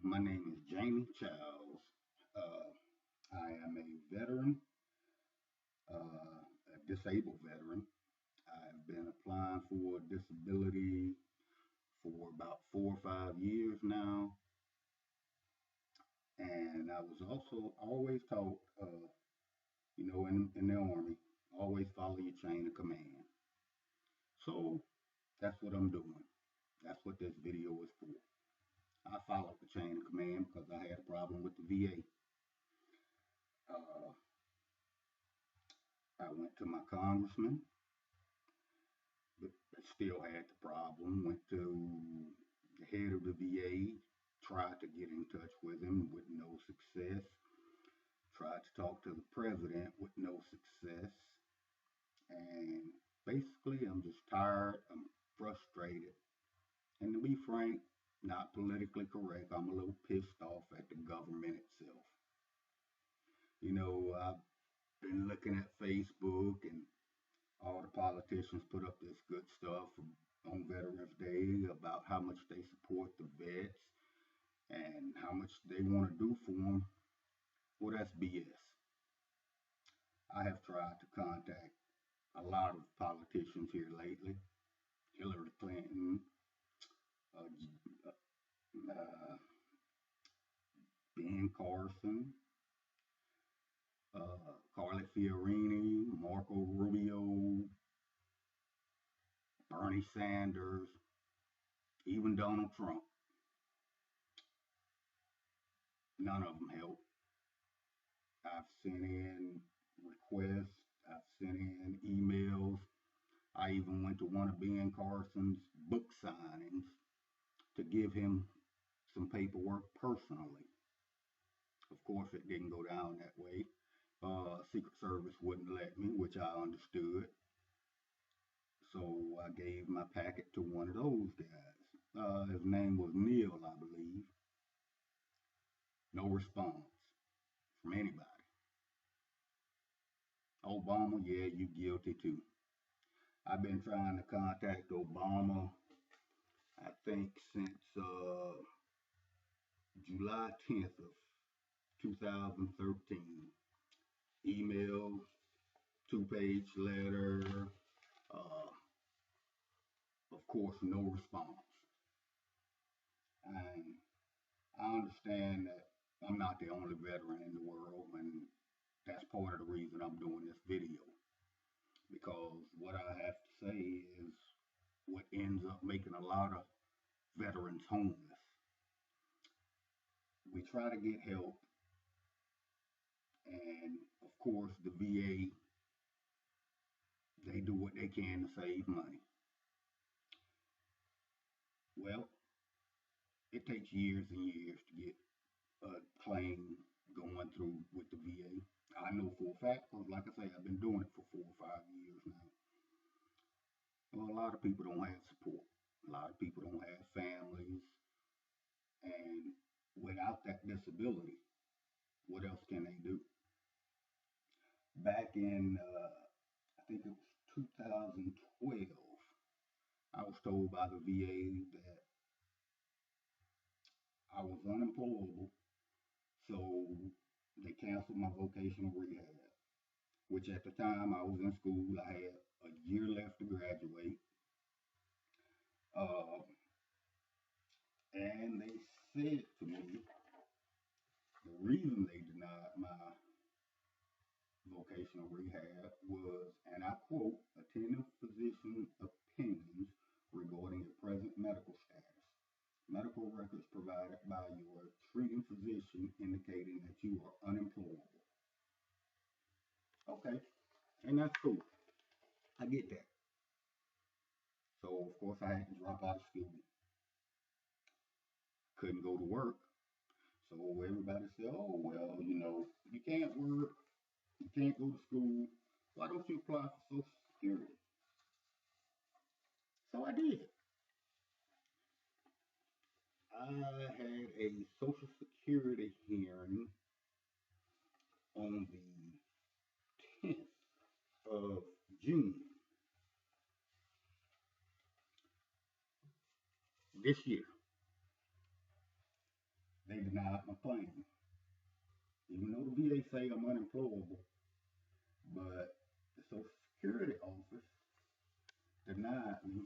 My name is Jamie Childs. Uh, I am a veteran, a disabled veteran. I've been applying for disability for about 4 or 5 years now, and I was also always taught, in the Army, always follow your chain of command. So that's what I'm doing. That's what this video is for. I followed the chain of command because I had a problem with the VA. I went to my congressman, but still had the problem. Went to the head of the VA, tried to get in touch with him with no success. Tried to talk to the president with no success. And basically, I'm just tired. I'm frustrated. And to be frank, not politically correct, I'm a little pissed off at the government itself. I've been looking at Facebook and all the politicians put up this good stuff on Veterans Day about how much they support the vets and how much they want to do for them. Well, that's BS. I have tried to contact a lot of politicians here lately. Hillary Clinton, uh, uh, Ben Carson, Carly Fiorina, Marco Rubio, Bernie Sanders, even Donald Trump. None of them help. I've sent in requests, I've sent in emails. I even went to one of Ben Carson's book signings to give him some paperwork personally. Of course, it didn't go down that way. Secret Service wouldn't let me, which I understood. So I gave my packet to one of those guys. His name was Neil, I believe. No response from anybody. Obama, yeah, you guilty too. I've been trying to contact Obama, I think, since July 10th of 2013. Email, two-page letter, uh, of course, no response. And I understand that I'm not the only veteran in the world, and that's part of the reason I'm doing this video. Because what I have to say is what ends up making a lot of veterans homeless. We try to get help, and of course, the VA, they do what they can to save money. Well, it takes years and years to get a claim going through with the VA. I know for a fact, because like I say, I've been doing it for 4 or 5 years now. Well, a lot of people don't have support. A lot of people don't have families. And without that disability, what else can they do? Back in, I think it was 2012, I was told by the VA that I was unemployable, so they canceled my vocational rehab, which at the time I was in school, I had a year left to graduate. Uh, and they said to me the reason they denied my vocational rehab was, and I quote, attending physician opinions regarding your present medical status. Medical records provided by your treating physician indicating that you are unemployable. Okay, and that's cool. I get that. So, of course, I had to drop out of school. Couldn't go to work. So, everybody said, oh, well, you can't work, you can't go to school. Why don't you apply for Social Security? So, I did. I had a Social Security hearing on the 10th of June this year. they denied my claim. Even though the VA say I'm unemployable, but the Social Security office denied me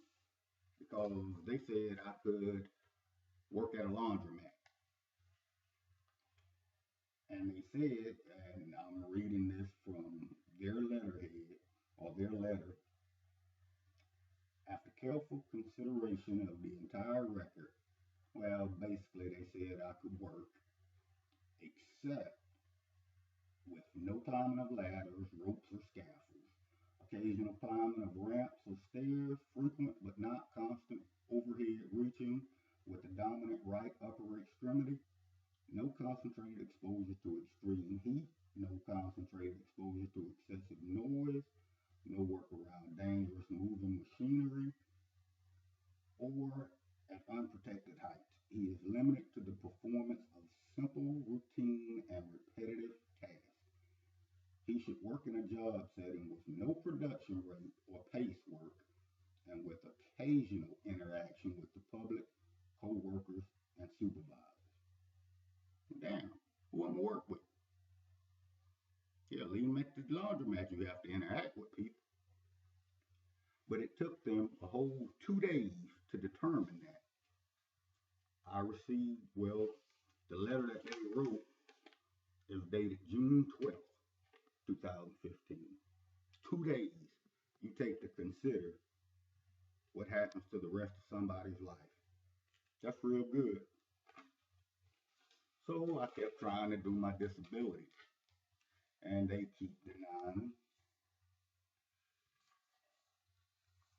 because they said I could work at a laundromat. And they said, and I'm reading this from their letterhead or their letter, after careful consideration of the entire record, well, basically they said I could work except with no climbing of ladders, ropes, or scaffolds, occasional climbing of ramps or stairs, frequent but not constant overhead reaching with the dominant right upper extremity, no concentrated exposure to extreme heat, no concentrated exposure to excessive noise, no work around dangerous moving machinery, or at unprotected heights. He is limited to the performance of simple, routine, and repetitive tasks. He should work in a job setting with no production rate or pace work and with occasional interaction with the public, co-workers, and supervisors. Damn, who I'm work with? Yeah, leave them at the laundromat. You have to interact with people. But it took them a whole 2 days to determine that. I received, well, the letter that they wrote is dated June 12th, 2015. 2 days you take to consider what happens to the rest of somebody's life. That's real good. So I kept trying to do my disability, and they keep denying.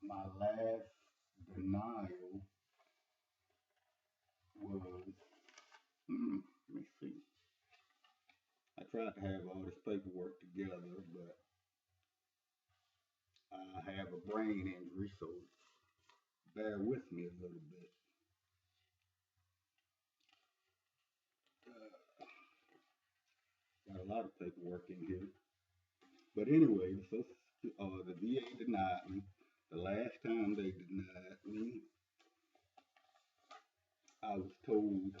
My last denial was, let me see. I tried to have all this paperwork together, but I have a brain injury, so bear with me a little bit. Got a lot of paperwork in here. But anyway, the VA denied me. The last time they denied me, I was told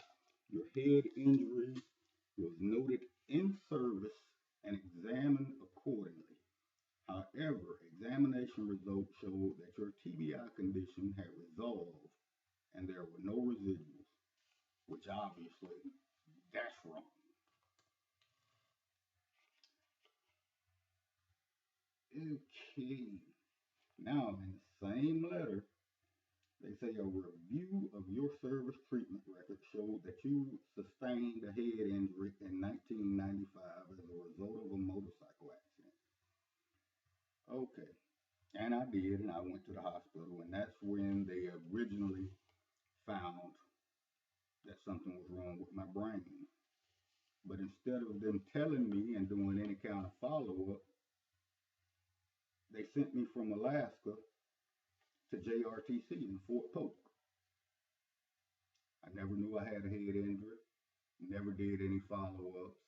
your head injury was noted in service and examined accordingly. However, examination results showed that your TBI condition had resolved and there were no residuals, which obviously that's wrong. Okay, now in the same letter, they say a review of your service treatment record showed that you sustained a head injury in 1995 as a result of a motorcycle accident. Okay, and I did, and I went to the hospital, and that's when they originally found that something was wrong with my brain. But instead of them telling me and doing any kind of follow up, they sent me from Alaska to JRTC in Fort Polk. I never knew I had a head injury, never did any follow ups,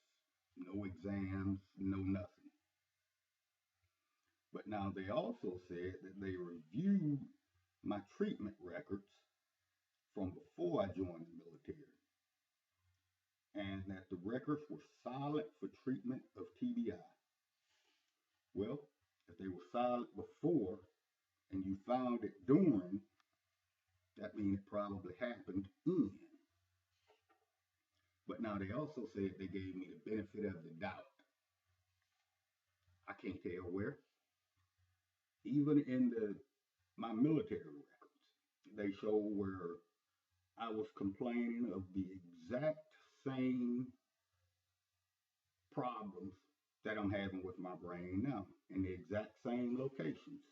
no exams, no nothing. But now they also said that they reviewed my treatment records from before I joined the military and that the records were solid for treatment of TBI. Well, if they were solid before and you found it during, that means it probably happened in. But now they also said they gave me the benefit of the doubt. I can't tell where. Even in my military records, they show where I was complaining of the exact same problems that I'm having with my brain now in the exact same locations.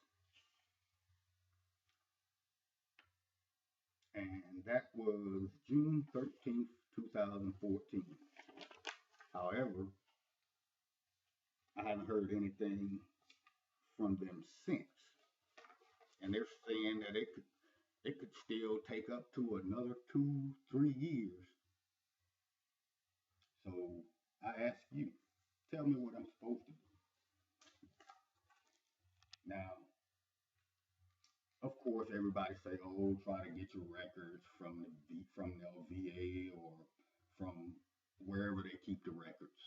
And that was June 13th, 2014. However, I haven't heard anything from them since. And they're saying that it could still take up to another 2, 3 years. So I ask you, tell me what I'm supposed to do. Now, of course, everybody say, "Oh, try to get your records from the VA or from wherever they keep the records.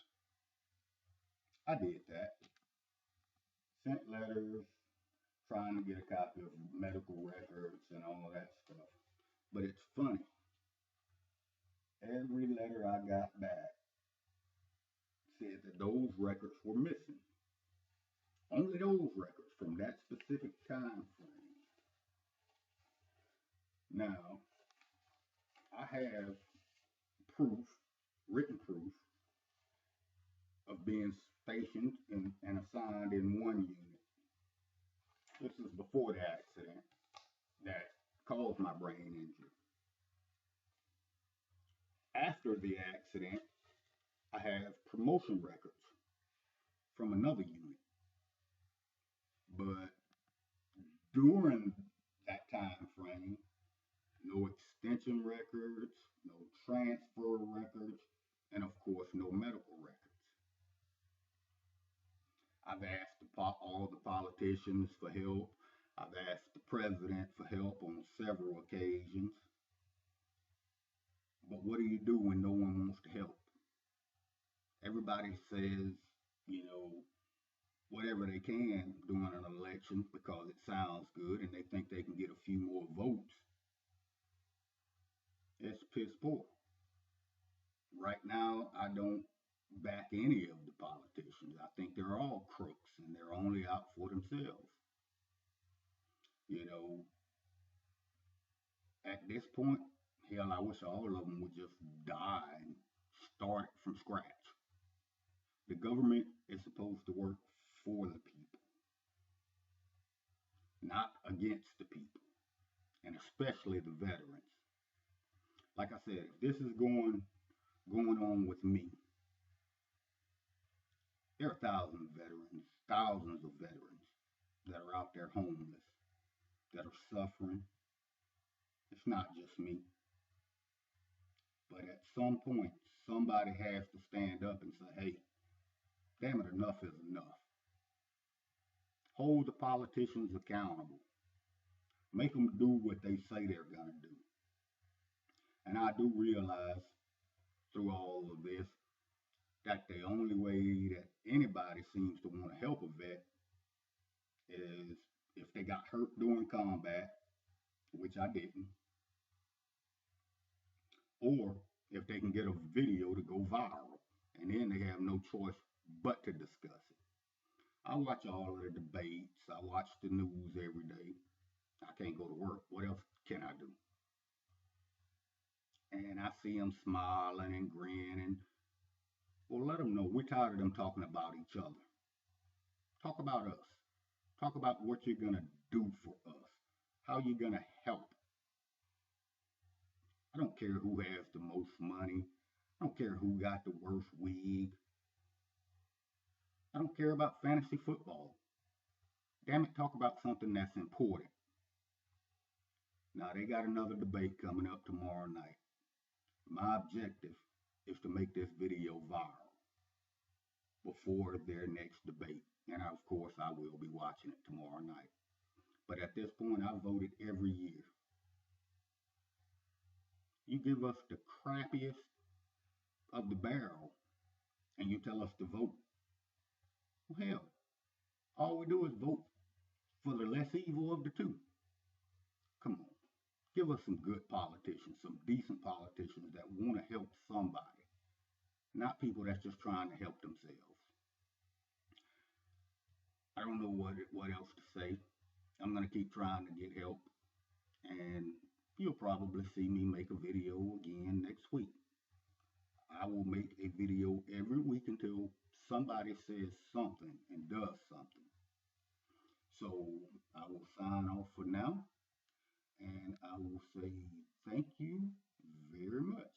I did that. Sent letters trying to get a copy of medical records and all that stuff. But it's funny. Every letter I got back said that those records were missing. Only those records from that specific time frame. Now, I have proof, written proof, of being stationed and assigned in one unit. This is before the accident that caused my brain injury. After the accident, I have promotion records from another unit. But during that time frame, no extension records, no transfer records, and of course, no medical records. I've asked all the politicians for help. I've asked the president for help on several occasions. But what do you do when no one wants to help? Everybody says, you know, whatever they can during an election because it sounds good and they think they can get a few more votes. It's piss poor. Right now, I don't back any of the politicians. I think they're all crooks and they're only out for themselves. You know, at this point, hell, I wish all of them would just die and start from scratch. The government is supposed to work for the people, not against the people, and especially the veterans. Like I said, if this is going on with me, there are thousands of veterans that are out there homeless, that are suffering. It's not just me. But at some point, somebody has to stand up and say, hey, damn it, enough is enough. Hold the politicians accountable. Make them do what they say they're going to do. And I do realize through all of this that the only way that anybody seems to want to help a vet is if they got hurt during combat, which I didn't, or if they can get a video to go viral, and then they have no choice but to discuss it. I watch all of the debates. I watch the news every day. I can't go to work. What else can I do? And I see them smiling and grinning. Well, let them know we're tired of them talking about each other. Talk about us. Talk about what you're going to do for us. How you're going to help. I don't care who has the most money. I don't care who got the worst wig. I don't care about fantasy football. Damn it, talk about something that's important. Now, they got another debate coming up tomorrow night. My objective is to make this video viral before their next debate. And of course, I will be watching it tomorrow night. But at this point, I voted every year. You give us the crappiest of the barrel and you tell us to vote. Well, hell, all we do is vote for the less evil of the two. Come on. Give us some good politicians, some decent politicians that want to help somebody, not people that's just trying to help themselves. I don't know what else to say. I'm going to keep trying to get help, and you'll probably see me make a video again next week. I will make a video every week until somebody says something and does something. So I will sign off for now, and I will say thank you very much.